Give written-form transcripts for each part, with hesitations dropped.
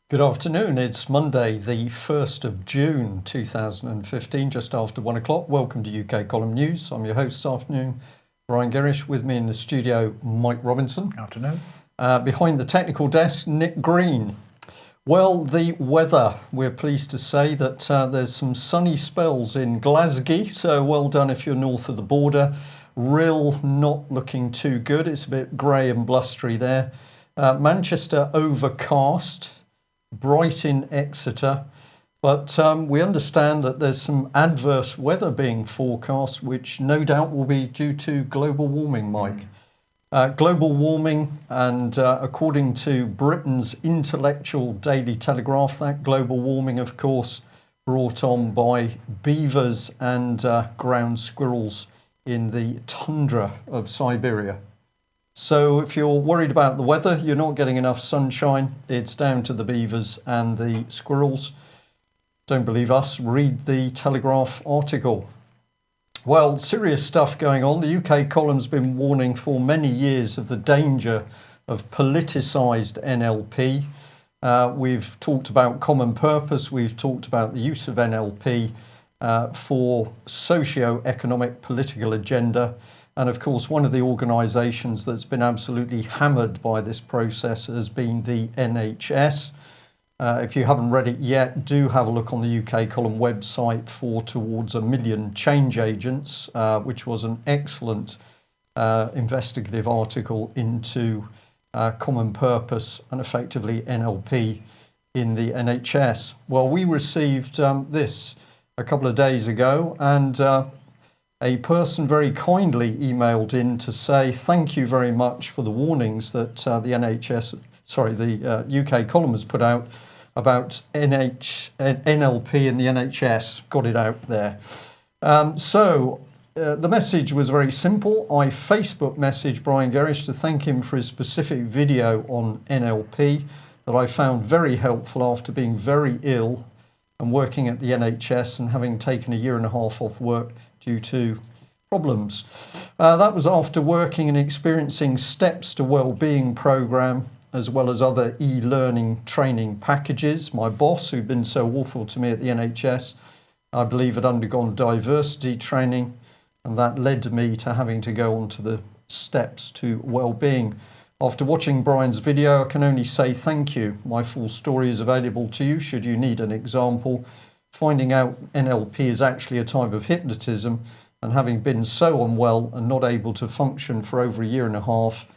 Good afternoon. It's Monday, the 1st of June 2015, just after 1 o'clock. Welcome to UK Column News. I'm your host this afternoon, Brian Gerrish. With me in the studio, Mike Robinson. Afternoon. Behind the technical desk, Nick Green. Well, the weather. We're pleased to say that there's some sunny spells in Glasgow, so well done if you're north of the border. Rhyl not looking too good. It's a bit grey and blustery there. Manchester overcast. Bright in Exeter, but we understand that there's some adverse weather being forecast, which no doubt will be due to global warming, Mike. Global warming, and according to Britain's Intellectual Daily Telegraph, that global warming, of course, brought on by beavers and ground squirrels in the tundra of Siberia. So if you're worried about the weather, you're not getting enough sunshine, it's down to the beavers and the squirrels. Don't believe us, read the Telegraph article. Well, serious stuff going on. The UK column's been warning for many years of the danger of politicised NLP. We've talked about common purpose, we've talked about the use of NLP for socio-economic political agenda. And of course, one of the organisations that's been absolutely hammered by this process has been the NHS. If you haven't read it yet, do have a look on the UK Column website for Towards a Million Change Agents, which was an excellent investigative article into common purpose and effectively NLP in the NHS. Well, we received this a couple of days ago, and a person very kindly emailed in to say thank you very much for the warnings that the UK column has put out about NLP and the NHS. Got it out there. The message was very simple. I Facebook messaged Brian Gerrish to thank him for his specific video on NLP that I found very helpful after being very ill and working at the NHS and having taken a year and a half off work due to problems. That was after working and experiencing Steps to Wellbeing programme as well as other e-learning training packages. My boss, who'd been so awful to me at the NHS, I believe had undergone diversity training, and that led me to having to go on to the Steps to Wellbeing. After watching Brian's video, I can only say thank you. My full story is available to you should you need an example. Finding out NLP is actually a type of hypnotism, and having been so unwell and not able to function for over a year and a half,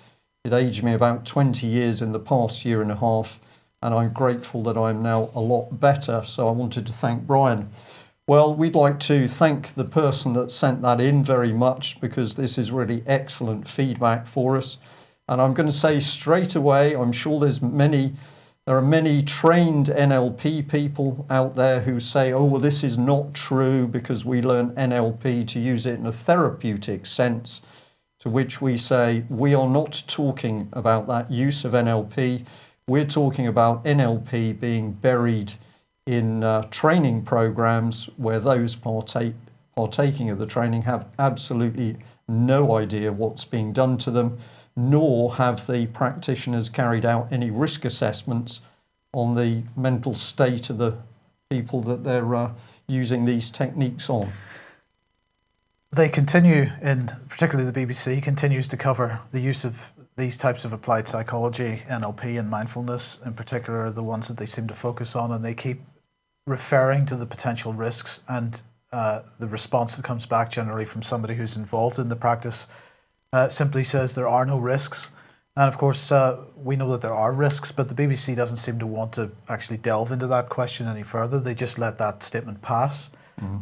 it aged me about 20 years in the past year and a half, and I'm grateful that I'm now a lot better. So I wanted to thank Brian. Well, we'd like to thank the person that sent that in very much, because this is really excellent feedback for us. And I'm going to say straight away, I'm sure there are many trained NLP people out there who say, oh, well, this is not true because we learn NLP to use it in a therapeutic sense, to which we say we are not talking about that use of NLP. We're talking about NLP being buried in training programs where those partaking of the training have absolutely no idea what's being done to them, nor have the practitioners carried out any risk assessments on the mental state of the people that they're using these techniques on. They continue, particularly the BBC, continues to cover the use of these types of applied psychology, NLP and mindfulness in particular, are the ones that they seem to focus on, and they keep referring to the potential risks, and the response that comes back generally from somebody who's involved in the practice simply says there are no risks. And of course, we know that there are risks, but the BBC doesn't seem to want to actually delve into that question any further. They just let that statement pass.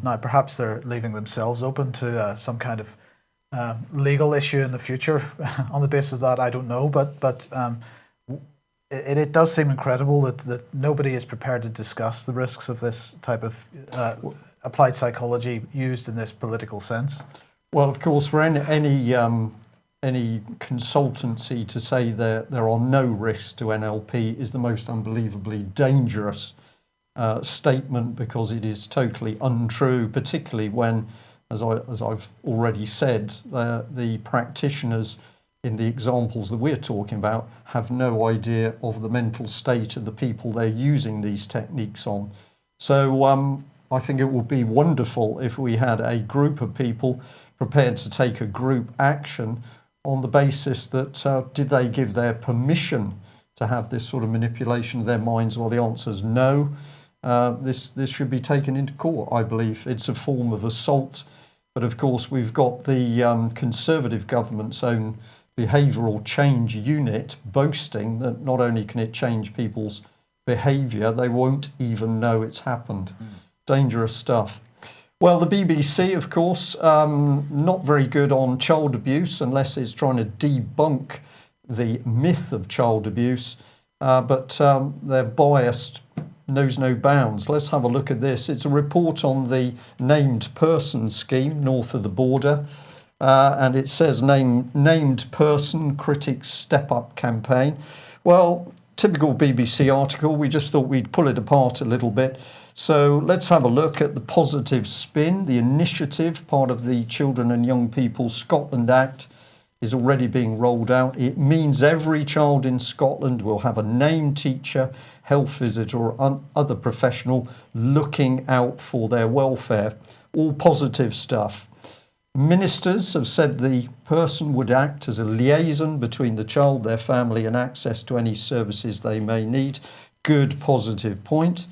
Now, perhaps they're leaving themselves open to some kind of legal issue in the future on the basis of that. I don't know, but it does seem incredible that nobody is prepared to discuss the risks of this type of applied psychology used in this political sense. Well, of course, for any consultancy to say there are no risks to NLP is the most unbelievably dangerous statement, because it is totally untrue, particularly when, as I've already said, the practitioners in the examples that we're talking about, have no idea of the mental state of the people they're using these techniques on. So I think it would be wonderful if we had a group of people prepared to take a group action on the basis that did they give their permission to have this sort of manipulation of their minds? Well, the answer is no. This should be taken into court, I believe. It's a form of assault. But of course, we've got the Conservative government's own behavioural change unit boasting that not only can it change people's behaviour, they won't even know it's happened. Dangerous stuff. Well, the BBC, of course, not very good on child abuse unless it's trying to debunk the myth of child abuse, but their bias knows no bounds. Let's have a look at this. It's a report on the named person scheme north of the border, and it says named person, critics step up campaign. Well, typical BBC article. We just thought we'd pull it apart a little bit. So let's have a look at the positive spin. The initiative, part of the Children and Young People Scotland Act, is already being rolled out. It means every child in Scotland will have a named teacher, health visitor or other professional looking out for their welfare. All positive stuff. Ministers have said the person would act as a liaison between the child, their family and access to any services they may need. Good, positive point.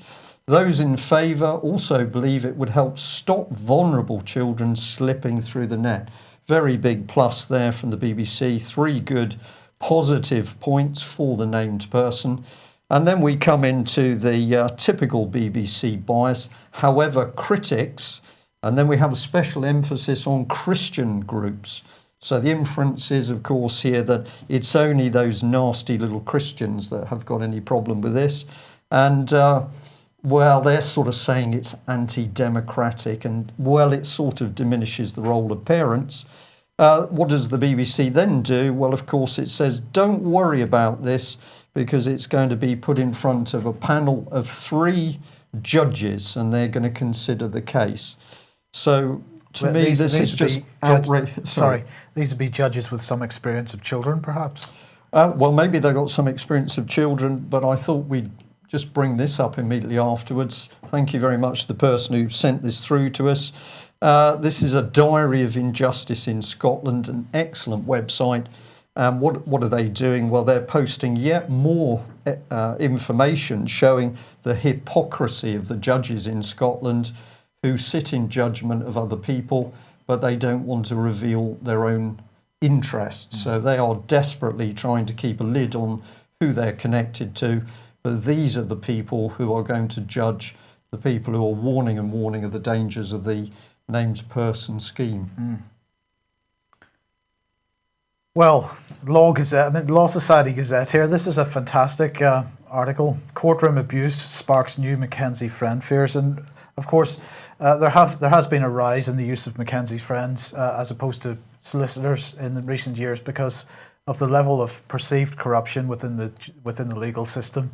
Those in favour also believe it would help stop vulnerable children slipping through the net. Very big plus there from the BBC. 3 good, positive points for the named person. And then we come into the typical BBC bias. However, critics, and then we have a special emphasis on Christian groups. So the inference is, of course, here that it's only those nasty little Christians that have got any problem with this. And, well, they're sort of saying it's anti-democratic and, well, it sort of diminishes the role of parents. What does the BBC then do? Well, of course, it says, don't worry about this because it's going to be put in front of a panel of 3 judges and they're going to consider the case. So, to me, this is just outrageous. Sorry, these would be judges with some experience of children, perhaps? Well, maybe they've got some experience of children, but I thought we'd just bring this up immediately afterwards. Thank you very much to the person who sent this through to us. This is a Diary of Injustice in Scotland, an excellent website. What are they doing? Well, they're posting yet more information showing the hypocrisy of the judges in Scotland who sit in judgment of other people, but they don't want to reveal their own interests. So they are desperately trying to keep a lid on who they're connected to. But these are the people who are going to judge the people who are warning of the dangers of the named person scheme. Well, Law Society Gazette here. This is a fantastic article. Courtroom abuse sparks new Mackenzie friend fears. And of course, there has been a rise in the use of Mackenzie's friends as opposed to solicitors in the recent years because of the level of perceived corruption within the legal system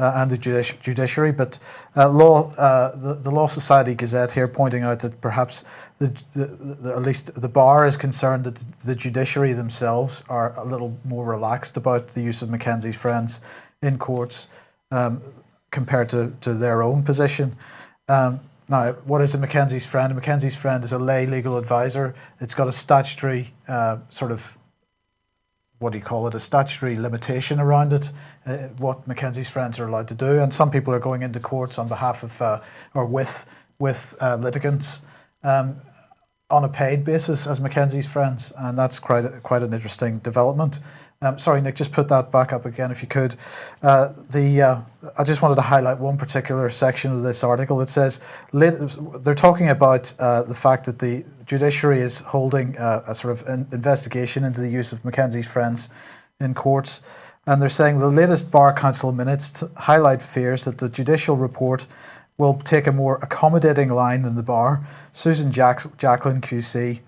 and the judiciary. But the Law Society Gazette here pointing out that perhaps at least the bar is concerned that the judiciary themselves are a little more relaxed about the use of Mackenzie's friends in courts compared to their own position. Now, what is a Mackenzie's friend? A Mackenzie's friend is a lay legal advisor. It's got a statutory a statutory limitation around it, what Mackenzie's friends are allowed to do. And some people are going into courts on behalf of or with litigants on a paid basis as Mackenzie's friends, and that's quite an interesting development. Sorry, Nick, just put that back up again if you could. I just wanted to highlight one particular section of this article. It says they're talking about the fact that the judiciary is holding a sort of investigation into the use of Mackenzie's friends in courts, and they're saying the latest Bar Council minutes highlight fears that the judicial report will take a more accommodating line than the bar. Susan Jacklin QC,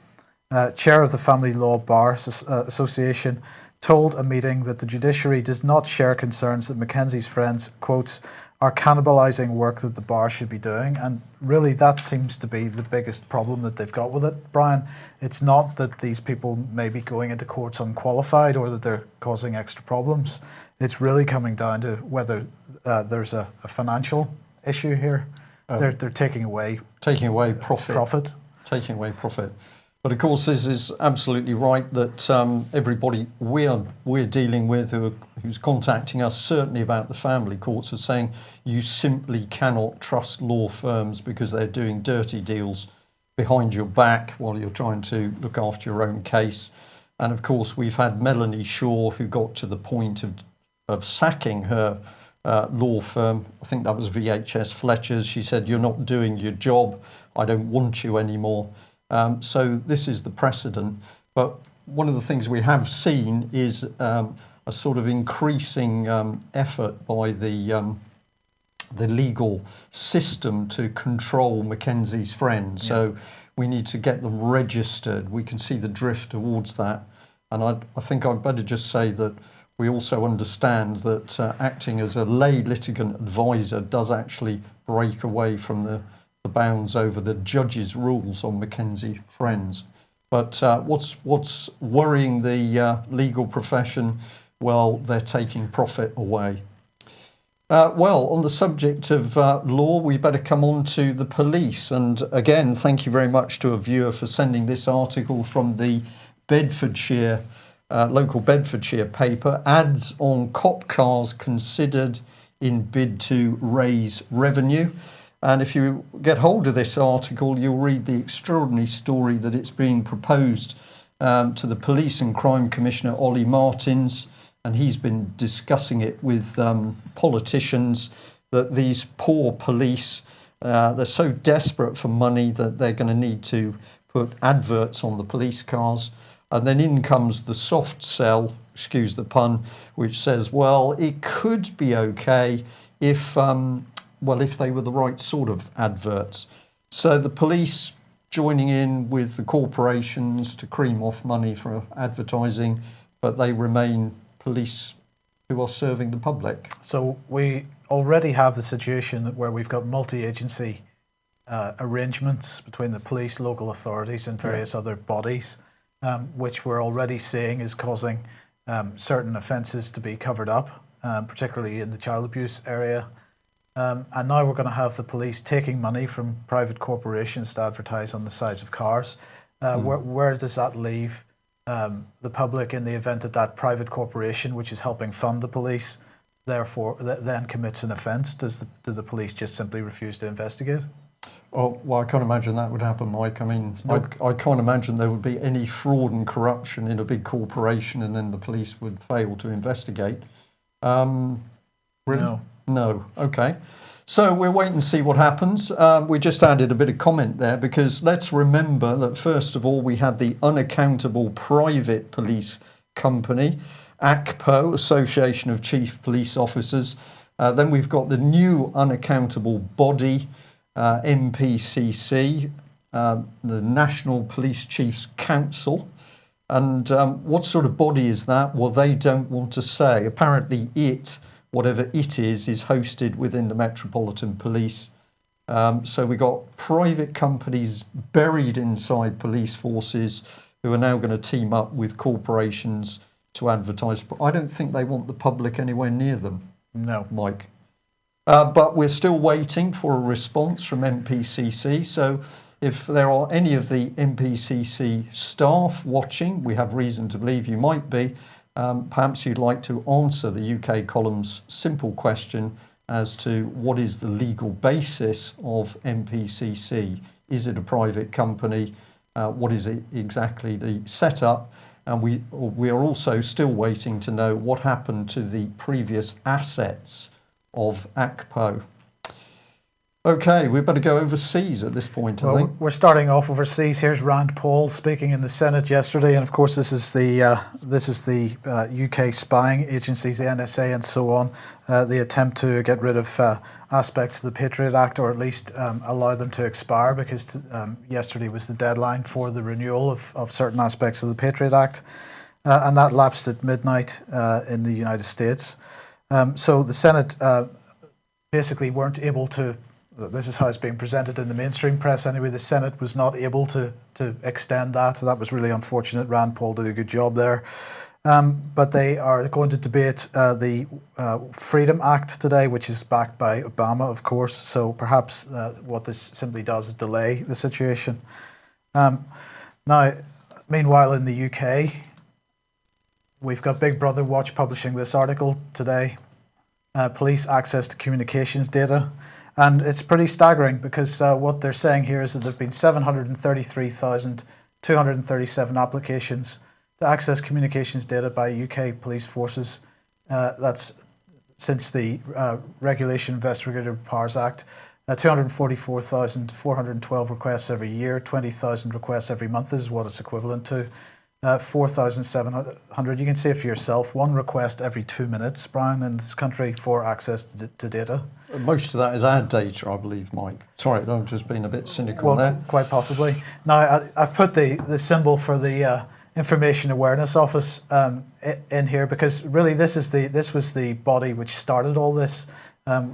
chair of the Family Law Bar Association, told a meeting that the judiciary does not share concerns that Mackenzie's friends, quotes, are cannibalising work that the bar should be doing. And really that seems to be the biggest problem that they've got with it, Brian. It's not that these people may be going into courts unqualified or that they're causing extra problems. It's really coming down to whether there's a financial issue here. They're taking away profit. Taking away profit. But of course, this is absolutely right that everybody we're dealing with who's contacting us, certainly about the family courts, are saying you simply cannot trust law firms because they're doing dirty deals behind your back while you're trying to look after your own case. And of course, we've had Melanie Shaw, who got to the point of sacking her law firm. I think that was VHS Fletcher's. She said, "You're not doing your job. I don't want you anymore." So this is the precedent. But one of the things we have seen is a sort of increasing effort by the legal system to control Mackenzie's friends. Yeah. So we need to get them registered. We can see the drift towards that. And I think I'd better just say that we also understand that acting as a lay litigant advisor does actually break away from the bounds over the judge's rules on Mackenzie friends. But what's worrying the legal profession? Well, they're taking profit away. Well, on the subject of law, we better come on to the police. And again, thank you very much to a viewer for sending this article from the Bedfordshire, local Bedfordshire paper. Ads on cop cars considered in bid to raise revenue. And if you get hold of this article, you'll read the extraordinary story that it's being proposed to the Police and Crime Commissioner, Ollie Martins, and he's been discussing it with politicians, that these poor police, they're so desperate for money that they're going to need to put adverts on the police cars. And then in comes the soft sell, excuse the pun, which says, well, it could be okay if they were the right sort of adverts. So the police joining in with the corporations to cream off money for advertising, but they remain police who are serving the public. So we already have the situation where we've got multi-agency arrangements between the police, local authorities and various other bodies, which we're already seeing is causing certain offences to be covered up, particularly in the child abuse area. And now we're going to have the police taking money from private corporations to advertise on the sides of cars. Where does that leave the public in the event that that private corporation, which is helping fund the police, therefore then commits an offence? Do the police just simply refuse to investigate? Oh, well, I can't imagine that would happen, Mike. I mean, I can't imagine there would be any fraud and corruption in a big corporation and then the police would fail to investigate. Really? No. Okay. So we'll wait and see what happens. We just added a bit of comment there because let's remember that first of all we had the unaccountable private police company, ACPO, Association of Chief Police Officers. Then we've got the new unaccountable body, NPCC, the National Police Chiefs Council. And what sort of body is that? Well, they don't want to say. Apparently whatever it is hosted within the Metropolitan Police. So we got private companies buried inside police forces who are now going to team up with corporations to advertise. But I don't think they want the public anywhere near them. No, Mike. But we're still waiting for a response from NPCC. So if there are any of the NPCC staff watching, we have reason to believe you might be, perhaps you'd like to answer the UK column's simple question as to what is the legal basis of NPCC. Is it a private company? What is it exactly the setup? And we are also still waiting to know what happened to the previous assets of ACPO. Okay, we better go overseas at this point, I think. We're starting off overseas. Here's Rand Paul speaking in the Senate yesterday, and of course this is the UK spying agencies, the NSA and so on, the attempt to get rid of aspects of the Patriot Act, or at least allow them to expire, because yesterday was the deadline for the renewal of certain aspects of the Patriot Act. and that lapsed at midnight in the United States. So the Senate basically weren't able to, this is how it's being presented in the mainstream press anyway, the Senate was not able to extend that. So that was really unfortunate. Rand Paul did a good job there. But they are going to debate the Freedom Act today, which is backed by Obama, of course. So perhaps what this simply does is delay the situation. Now, meanwhile, in the UK, we've got Big Brother Watch publishing this article today, police access to communications data. And it's pretty staggering because what they're saying here is that there have been 733,237 applications to access communications data by UK police forces. That's since the Regulation Investigative Powers Act. 244,412 requests every year, 20,000 requests every month is what it's equivalent to. 4,700, you can see it for yourself, one request every 2 minutes, Brian, in this country for access to data. Most of that is ad data, I believe, Mike. Sorry, I'm just being a bit cynical there. Quite possibly. Now, I've put the symbol for the Information Awareness Office in here because really this was the body which started all this,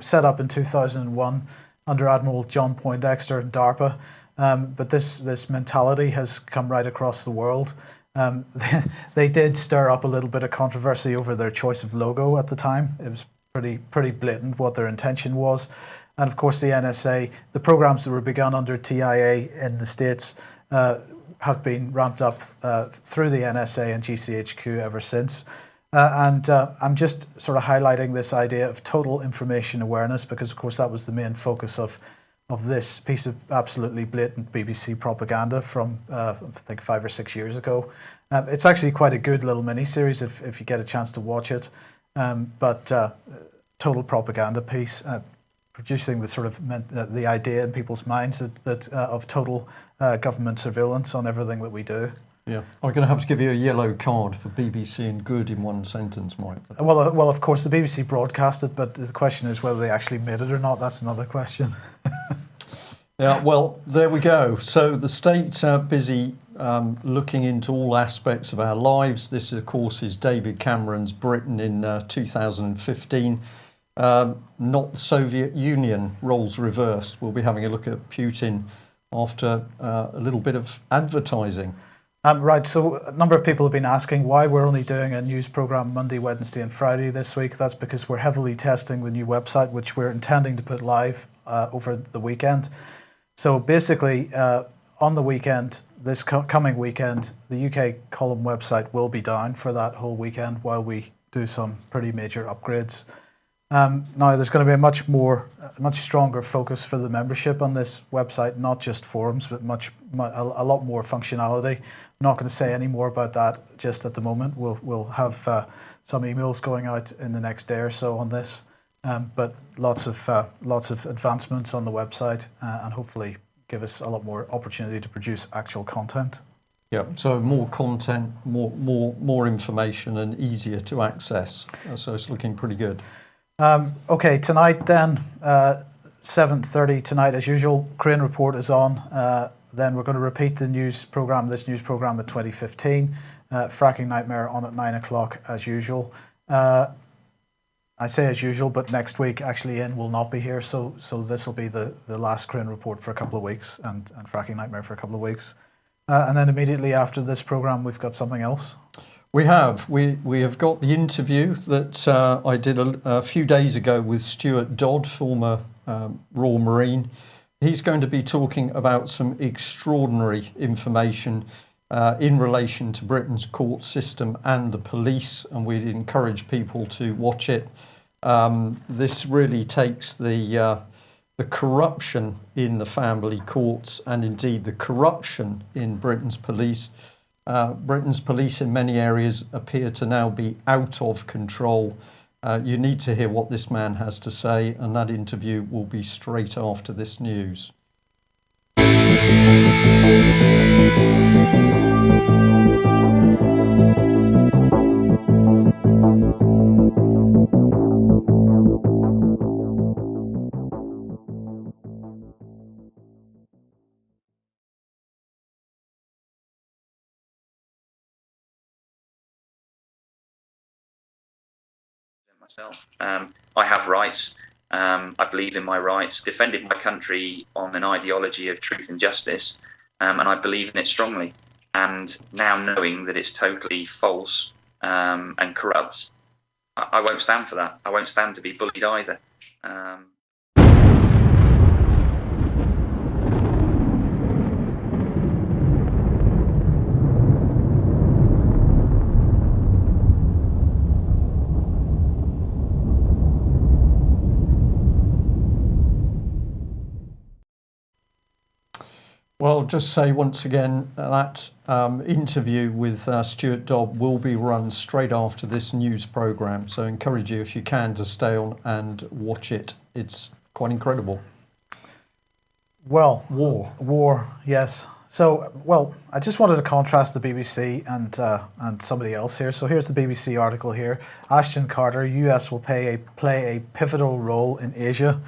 set up in 2001 under Admiral John Poindexter and DARPA. But this mentality has come right across the world. They did stir up a little bit of controversy over their choice of logo at the time. It was pretty blatant what their intention was. And of course the NSA, the programs that were begun under TIA in the States have been ramped up through the NSA and GCHQ ever since. And I'm just sort of highlighting this idea of total information awareness because of course that was the main focus of this piece of absolutely blatant BBC propaganda from I think 5 or 6 years ago. It's actually quite a good little mini-series if you get a chance to watch it. But total propaganda piece, producing the sort of the idea in people's minds that of total government surveillance on everything that we do. Yeah, I'm going to have to give you a yellow card for BBC and good in one sentence, Mike. Well, of course the BBC broadcast it, but the question is whether they actually made it or not. That's another question. Yeah, well, there we go. So the state's busy looking into all aspects of our lives. This, of course, is David Cameron's Britain in 2015. Not the Soviet Union, roles reversed. We'll be having a look at Putin after a little bit of advertising. Right, so a number of people have been asking why we're only doing a news program Monday, Wednesday and Friday this week. That's because we're heavily testing the new website, which we're intending to put live over the weekend. So basically, on the weekend, this coming weekend, the UK column website will be down for that whole weekend while we do some pretty major upgrades. Now, there's going to be a much stronger focus for the membership on this website, not just forums, but a lot more functionality. I'm not going to say any more about that just at the moment. We'll have some emails going out in the next day or so on this, but lots of advancements on the website, and hopefully give us a lot more opportunity to produce actual content. Yeah, so more content, more information, and easier to access. So it's looking pretty good. Okay, tonight then, 7:30 tonight as usual. Crane Report is on. Then we're going to repeat this news program at 2015. Fracking Nightmare on at 9 o'clock as usual. I say as usual, but next week actually Ian will not be here, so this will be the last Crane Report for a couple of weeks, and Fracking Nightmare for a couple of weeks. And then immediately after this program, we've got something else. We have got the interview that I did a few days ago with Stuart Dodd, former Royal Marine. He's going to be talking about some extraordinary information in relation to Britain's court system and the police, and we'd encourage people to watch it. This really takes the corruption in the family courts and indeed the corruption in Britain's police. Britain's police in many areas appear to now be out of control. You need to hear what this man has to say, and that interview will be straight after this news. myself. I have rights. I believe in my rights, defended my country on an ideology of truth and justice, and I believe in it strongly. And now knowing that it's totally false and corrupt, I won't stand for that. I won't stand to be bullied either. Well, just say once again that interview with Stuart Dobb will be run straight after this news programme. So encourage you, if you can, to stay on and watch it. It's quite incredible. Well, War, yes. So, well, I just wanted to contrast the BBC and somebody else here. So here's the BBC article here. Ashton Carter, US will play a pivotal role in Asia.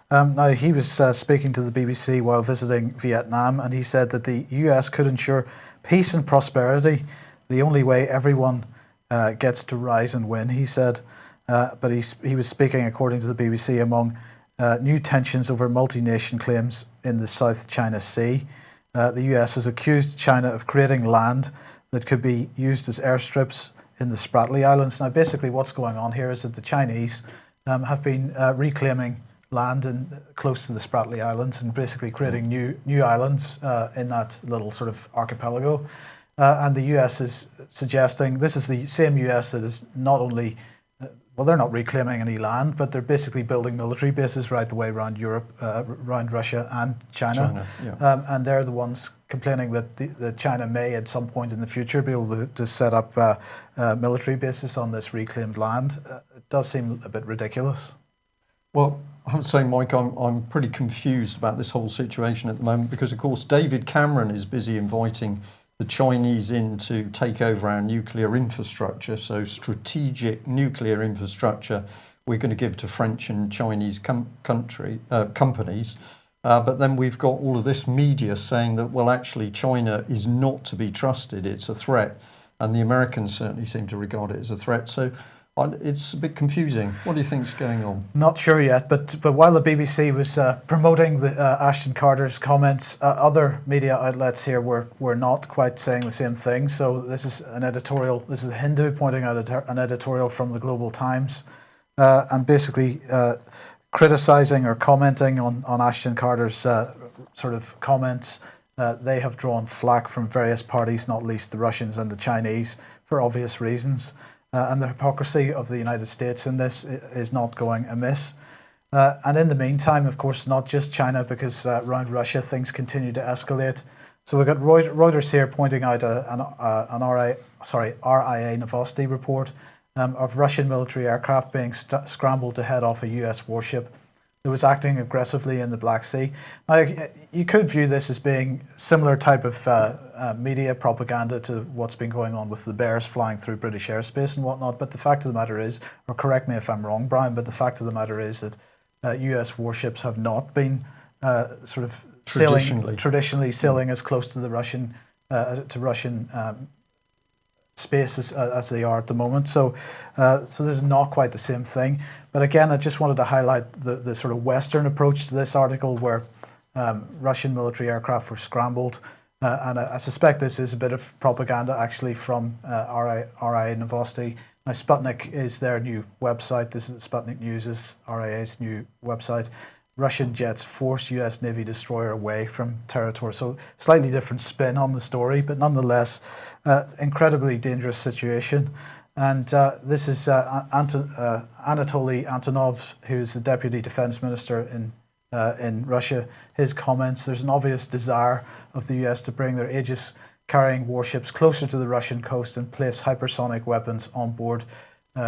Now, he was speaking to the BBC while visiting Vietnam, and he said that the US could ensure peace and prosperity, the only way everyone gets to rise and win, he said. But he was speaking, according to the BBC, among new tensions over multi-nation claims in the South China Sea. The US has accused China of creating land that could be used as airstrips in the Spratly Islands. Now, basically what's going on here is that the Chinese have been reclaiming land close to the Spratly Islands and basically creating new islands in that little sort of archipelago. And the US is suggesting, this is the same US that is not only, well, they're not reclaiming any land, but they're basically building military bases right the way around Europe, around Russia and China. yeah. And they're the ones complaining that China may at some point in the future be able to set up military bases on this reclaimed land. It does seem a bit ridiculous. Well, I would say, Mike, I'm pretty confused about this whole situation at the moment because, of course, David Cameron is busy inviting the Chinese in to take over our nuclear infrastructure. So strategic nuclear infrastructure we're going to give to French and Chinese companies. But then we've got all of this media saying that, well, actually, China is not to be trusted. It's a threat. And the Americans certainly seem to regard it as a threat. So it's a bit confusing. What do you think's going on? Not sure yet, but while the BBC was promoting the Ashton Carter's comments, other media outlets here were not quite saying the same thing. So this is an editorial. This is a Hindu pointing out an editorial from the Global Times, and basically criticising or commenting on Ashton Carter's sort of comments. They have drawn flack from various parties, not least the Russians and the Chinese, for obvious reasons. And the hypocrisy of the United States in this is not going amiss. And in the meantime, of course, not just China, because around Russia things continue to escalate. So we've got Reuters here pointing out an RIA Novosti report of Russian military aircraft being scrambled to head off a US warship that was acting aggressively in the Black Sea. Now, you could view this as being similar type of media propaganda to what's been going on with the Bears flying through British airspace and whatnot. But the fact of the matter is, or correct me if I'm wrong, Brian, but the fact of the matter is that US warships have not been sort of traditionally sailing as close to the Russian space as they are at the moment. So this is not quite the same thing. But again, I just wanted to highlight the sort of Western approach to this article where Russian military aircraft were scrambled. And I suspect this is a bit of propaganda actually from RIA Novosti. Now, Sputnik is their new website. This is Sputnik News is RIA's new website. Russian jets force US Navy destroyer away from territory. So slightly different spin on the story, but nonetheless, incredibly dangerous situation. And this is Anatoly Antonov, who's the Deputy Defense Minister in Russia. His comments, there's an obvious desire of the US to bring their Aegis-carrying warships closer to the Russian coast and place hypersonic weapons on board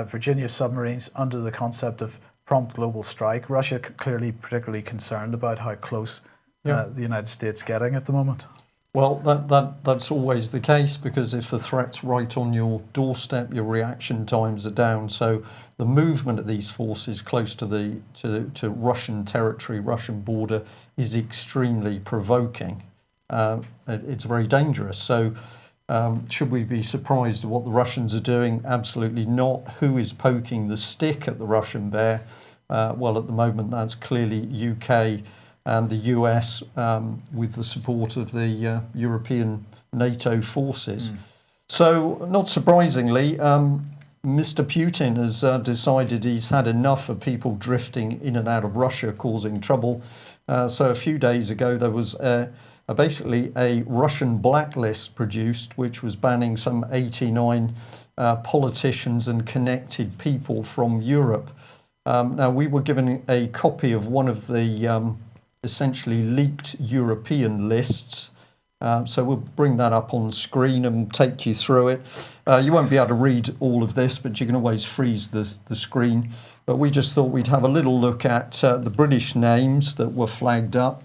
Virginia submarines under the concept of prompt global strike. Russia clearly particularly concerned about how close the United States getting at the moment. Well, that's always the case, because if the threat's right on your doorstep, your reaction times are down. So the movement of these forces close to to Russian territory, Russian border, is extremely provoking. It's very dangerous. So Should we be surprised at what the Russians are doing? Absolutely not. Who is poking the stick at the Russian bear? Well, at the moment, that's clearly UK and the US with the support of the European NATO forces. So, not surprisingly, Mr. Putin has decided he's had enough of people drifting in and out of Russia causing trouble. So a few days ago, there was basically a Russian blacklist produced, which was banning some 89 politicians and connected people from Europe. Now, we were given a copy of one of the essentially leaked European lists. So we'll bring that up on screen and take you through it. You won't be able to read all of this, but you can always freeze the screen. But we just thought we'd have a little look at the British names that were flagged up.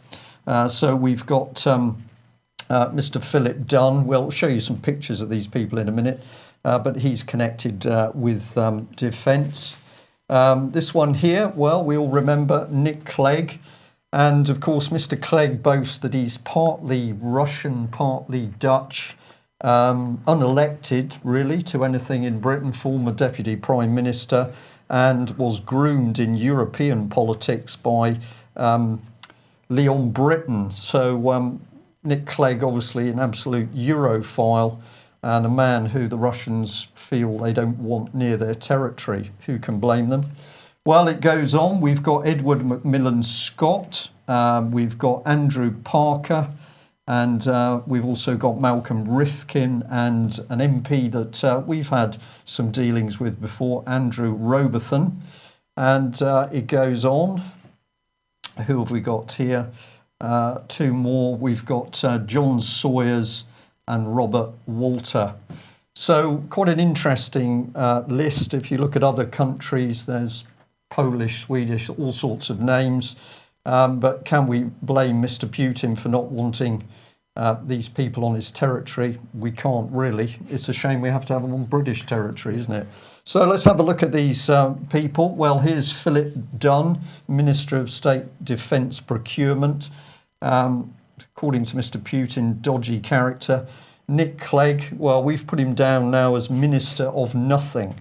So we've got Mr. Philip Dunn. We'll show you some pictures of these people in a minute, but he's connected with defence. This one here, well, we all remember Nick Clegg. And of course, Mr. Clegg boasts that he's partly Russian, partly Dutch, unelected really to anything in Britain, former Deputy Prime Minister, and was groomed in European politics by Leon Brittan. So Nick Clegg, obviously an absolute Europhile and a man who the Russians feel they don't want near their territory. Who can blame them? Well, it goes on. We've got Edward Macmillan Scott, we've got Andrew Parker, and we've also got Malcolm Rifkin and an MP that we've had some dealings with before, Andrew Robertson. And it goes on. Who have we got here? Two more. We've got John Sawyers and Robert Walter. So quite an interesting list. If you look at other countries, there's Polish, Swedish, all sorts of names. But can we blame Mr. Putin for not wanting these people on his territory? We can't really. It's a shame we have to have them on British territory, isn't it? So let's have a look at these people. Well, here's Philip Dunn, Minister of State Defence Procurement. According to Mr. Putin, dodgy character. Nick Clegg, well, we've put him down now as Minister of Nothing.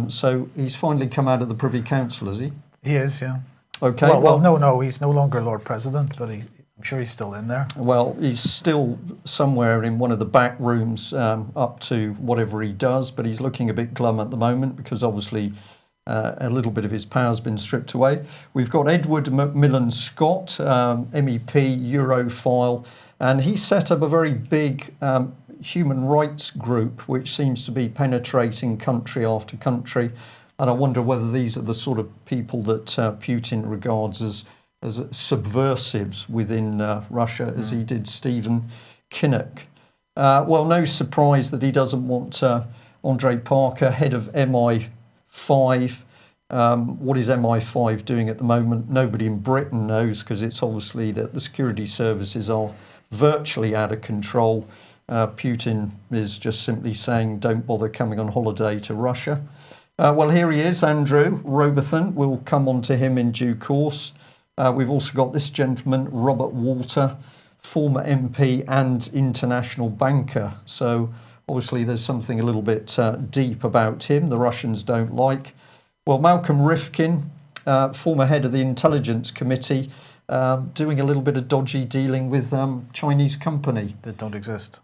So he's finally come out of the Privy Council, has he? He is, yeah. Okay. Well, no, he's no longer Lord President, but I'm sure he's still in there. Well, he's still somewhere in one of the back rooms up to whatever he does, but he's looking a bit glum at the moment because obviously a little bit of his power's been stripped away. We've got Edward Macmillan Scott, MEP, Europhile, and he set up a very big human rights group which seems to be penetrating country after country. And I wonder whether these are the sort of people that Putin regards as subversives within Russia, as he did Stephen Kinnock. Well, no surprise that he doesn't want Andrei Parker, head of MI5. What is MI5 doing at the moment? Nobody in Britain knows, because it's obviously that the security services are virtually out of control. Putin is just simply saying, don't bother coming on holiday to Russia. Well, here he is, Andrew Robertson. We'll come on to him in due course. We've also got this gentleman, Robert Walter, former MP and international banker. So obviously there's something a little bit deep about him the Russians don't like. Well, Malcolm Rifkin, former head of the Intelligence Committee, doing a little bit of dodgy dealing with Chinese company. That don't exist.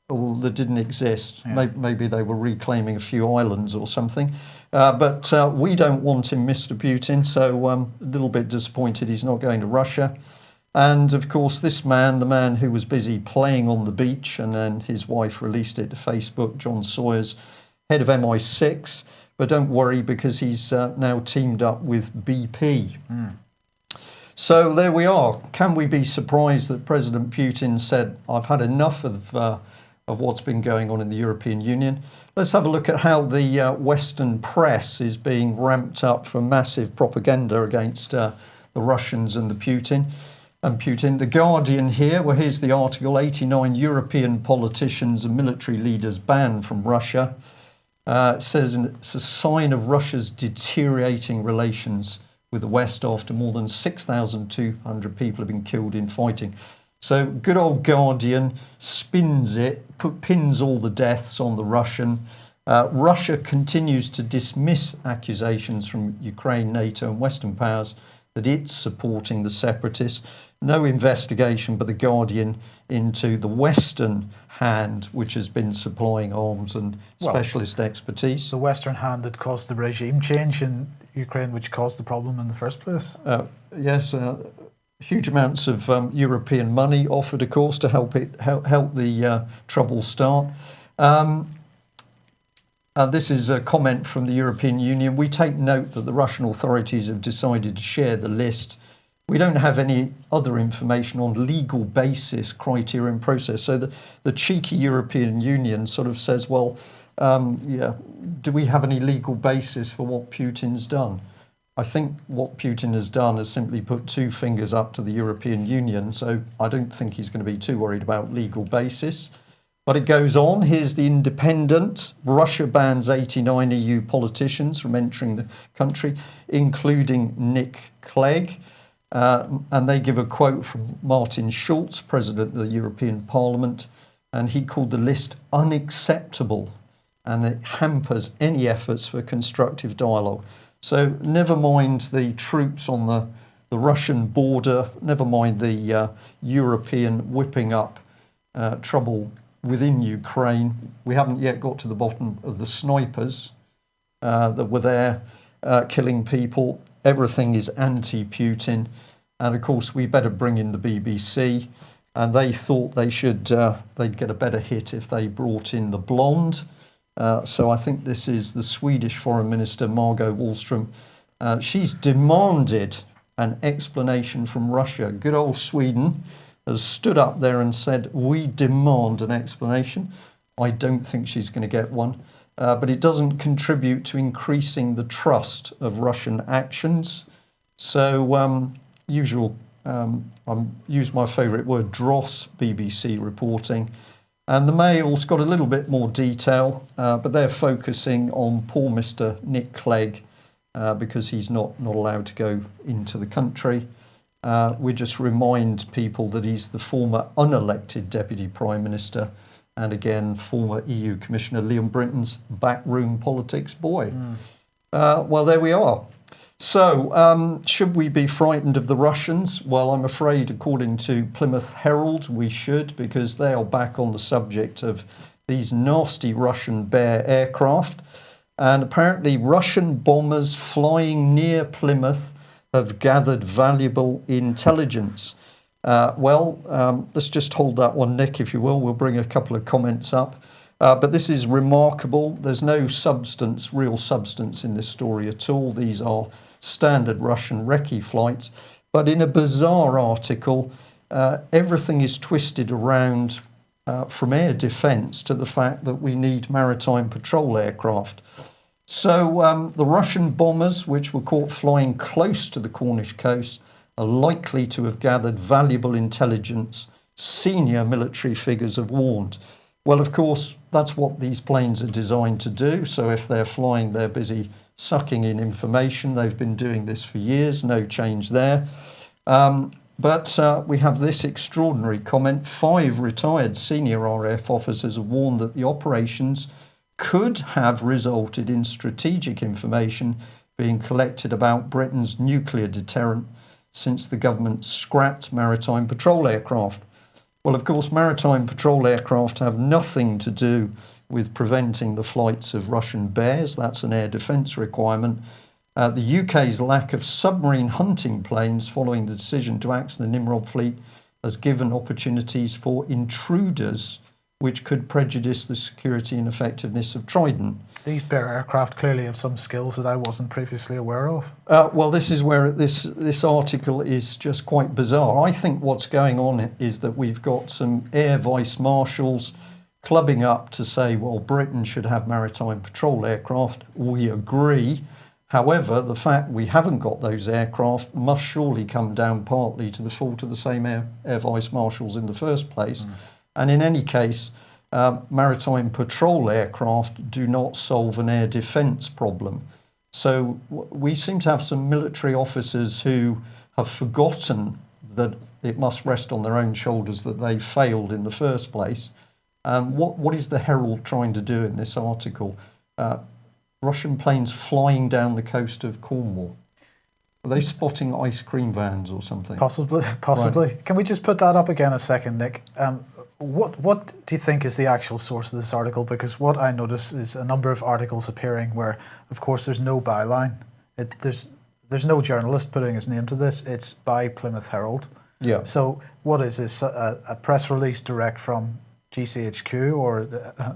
Or that didn't exist. Yeah. Maybe they were reclaiming a few islands or something. But we don't want him, Mr. Putin, so a little bit disappointed he's not going to Russia. And of course, this man, the man who was busy playing on the beach, and then his wife released it to Facebook, John Sawyers, head of MI6. But don't worry, because he's now teamed up with BP. So there we are. Can we be surprised that President Putin said, I've had enough of what's been going on in the European Union? Let's have a look at how the Western press is being ramped up for massive propaganda against the Russians and Putin. The Guardian here, well, here's the article, 89 European politicians and military leaders banned from Russia. It says it's a sign of Russia's deteriorating relations with the West after more than 6,200 people have been killed in fighting. So good old Guardian spins it, pins all the deaths on the Russian. Russia continues to dismiss accusations from Ukraine, NATO and Western powers that it's supporting the separatists. No investigation by the Guardian into the Western hand, which has been supplying arms and specialist expertise. The Western hand that caused the regime change in Ukraine, which caused the problem in the first place. Yes, huge amounts of European money offered, of course, to help the trouble start. This is a comment from the European Union. We take note that the Russian authorities have decided to share the list. We don't have any other information on legal basis, criteria and process. So the cheeky European Union sort of says, well, do we have any legal basis for what Putin's done? I think what Putin has done is simply put two fingers up to the European Union. So I don't think he's going to be too worried about legal basis. But it goes on. Here's the Independent. Russia bans 89 EU politicians from entering the country, including Nick Clegg. And they give a quote from Martin Schulz, President of the European Parliament, and he called the list unacceptable and it hampers any efforts for constructive dialogue. So never mind the troops on the Russian border, never mind the European whipping up trouble within Ukraine. We haven't yet got to the bottom of the snipers that were there killing people. Everything is anti-Putin. And of course, we better bring in the BBC. And they thought they'd get a better hit if they brought in the blonde. So I think this is the Swedish Foreign Minister, Margot Wallström. She's demanded an explanation from Russia. Good old Sweden has stood up there and said, we demand an explanation. I don't think she's going to get one. But it doesn't contribute to increasing the trust of Russian actions. So use my favourite word, dross BBC reporting. And the Mail's got a little bit more detail, but they're focusing on poor Mr. Nick Clegg because he's not allowed to go into the country. We just remind people that he's the former unelected Deputy Prime Minister and again, former EU Commissioner Leon Britton's backroom politics boy. Well, there we are. So, should we be frightened of the Russians? Well, I'm afraid, according to Plymouth Herald, we should, because they are back on the subject of these nasty Russian Bear aircraft. And apparently Russian bombers flying near Plymouth have gathered valuable intelligence. Let's just hold that one, Nick, if you will. We'll bring a couple of comments up. But this is remarkable. There's no real substance in this story at all. These are standard Russian recce flights. But in a bizarre article, everything is twisted around from air defence to the fact that we need maritime patrol aircraft. So the Russian bombers, which were caught flying close to the Cornish coast, are likely to have gathered valuable intelligence, senior military figures have warned. Well, of course, that's what these planes are designed to do. So if they're flying, they're busy sucking in information. They've been doing this for years, no change there. But we have this extraordinary comment. 5 retired senior RAF officers have warned that the operations could have resulted in strategic information being collected about Britain's nuclear deterrent since the government scrapped maritime patrol aircraft. Well, of course, maritime patrol aircraft have nothing to do with preventing the flights of Russian Bears. That's an air defence requirement. The UK's lack of submarine hunting planes following the decision to axe the Nimrod fleet has given opportunities for intruders, which could prejudice the security and effectiveness of Trident. These Bear aircraft clearly have some skills that I wasn't previously aware of. Well, this is where this article is just quite bizarre. I think what's going on is that we've got some air vice marshals clubbing up to say, well, Britain should have maritime patrol aircraft. We agree. However, the fact we haven't got those aircraft must surely come down partly to the fault of the same air vice marshals in the first place. And in any case, maritime patrol aircraft do not solve an air defence problem. So we seem to have some military officers who have forgotten that it must rest on their own shoulders that they failed in the first place. What is the Herald trying to do in this article? Russian planes flying down the coast of Cornwall. Are they spotting ice cream vans or something? Possibly. Right. Can we just put that up again a second, Nick? What do you think is the actual source of this article? Because what I notice is a number of articles appearing where, of course, there's no byline. There's no journalist putting his name to this. It's by Plymouth Herald. Yeah. So what is this? A press release direct from GCHQ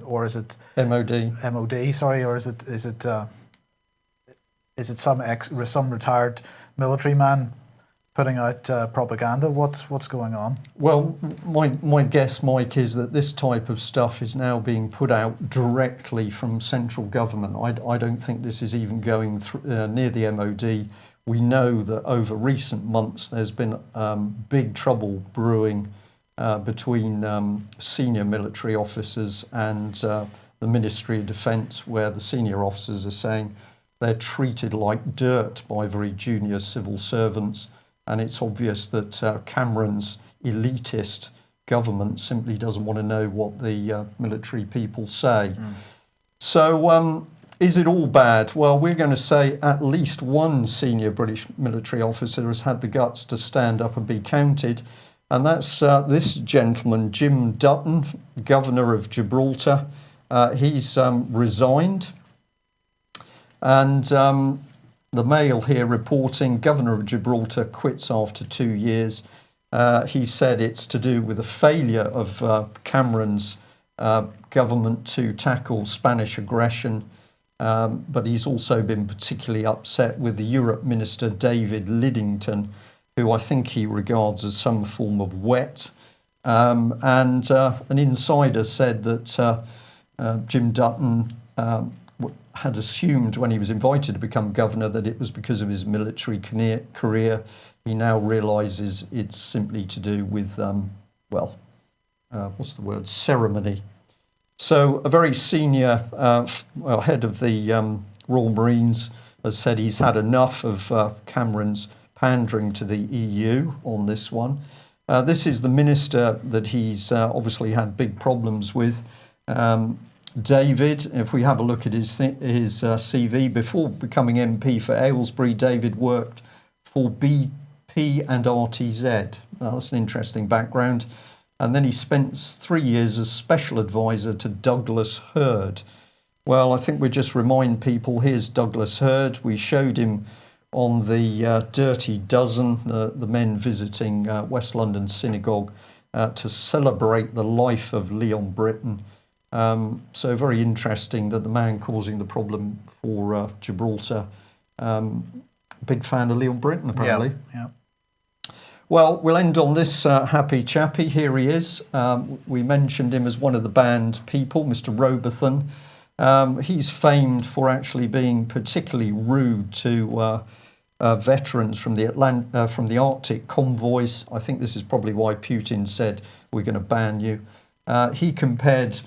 or is it MOD? MOD? Sorry, or is it some retired military man putting out propaganda? What's going on? Well, my guess, Mike, is that this type of stuff is now being put out directly from central government. I don't think this is even going near the MOD. We know that over recent months there's been big trouble brewing between senior military officers and the Ministry of Defence, where the senior officers are saying they're treated like dirt by very junior civil servants. And it's obvious that Cameron's elitist government simply doesn't want to know what the military people say. So is it all bad? Well, we're going to say at least one senior British military officer has had the guts to stand up and be counted. And that's this gentleman, Jim Dutton, Governor of Gibraltar. He's resigned. And the Mail here reporting Governor of Gibraltar quits after 2 years. He said it's to do with the failure of Cameron's government to tackle Spanish aggression. But he's also been particularly upset with the Europe Minister David Lidington, who I think he regards as some form of wet. And an insider said that Jim Dutton had assumed when he was invited to become governor that it was because of his military career. He now realises it's simply to do with, ceremony. So a very senior head of the Royal Marines has said he's had enough of Cameron's pandering to the EU on this one. This is the minister that he's obviously had big problems with. David, if we have a look at his CV, before becoming MP for Aylesbury, David worked for BP and RTZ. That's an interesting background. And then he spent 3 years as special advisor to Douglas Hurd. Well, I think we just remind people, here's Douglas Hurd. We showed him on the Dirty Dozen, the men visiting West London Synagogue to celebrate the life of Leon Britton. So very interesting that the man causing the problem for Gibraltar, big fan of Leon Britton, apparently. Yeah. Well, we'll end on this happy chappy. Here he is. We mentioned him as one of the banned people, Mr. Robotham. He's famed for actually being particularly rude to veterans from the Arctic convoys. I think this is probably why Putin said, we're going to ban you. He compared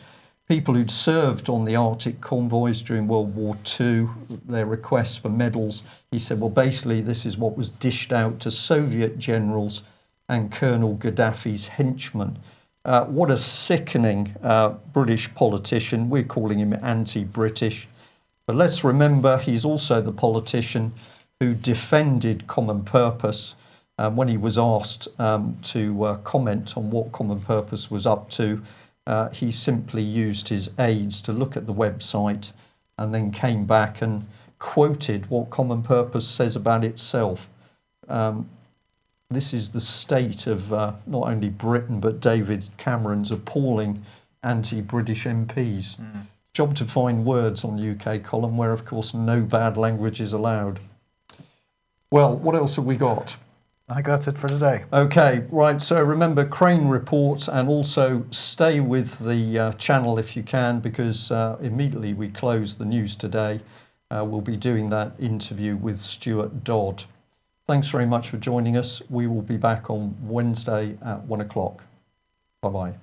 people who'd served on the Arctic convoys during World War II, their requests for medals. He said, well, basically, this is what was dished out to Soviet generals and Colonel Gaddafi's henchmen. What a sickening British politician. We're calling him anti-British. But let's remember, he's also the politician who defended Common Purpose. When he was asked to comment on what Common Purpose was up to, he simply used his aides to look at the website and then came back and quoted what Common Purpose says about itself. This is the state of not only Britain, but David Cameron's appalling anti-British MPs. Job to find words on UK column where, of course, no bad language is allowed. Well, what else have we got? I think that's it for today. Okay, right. So remember Crane Report, and also stay with the channel if you can, because immediately we close the news today. We'll be doing that interview with Stuart Dodd. Thanks very much for joining us. We will be back on Wednesday at 1 o'clock. Bye-bye.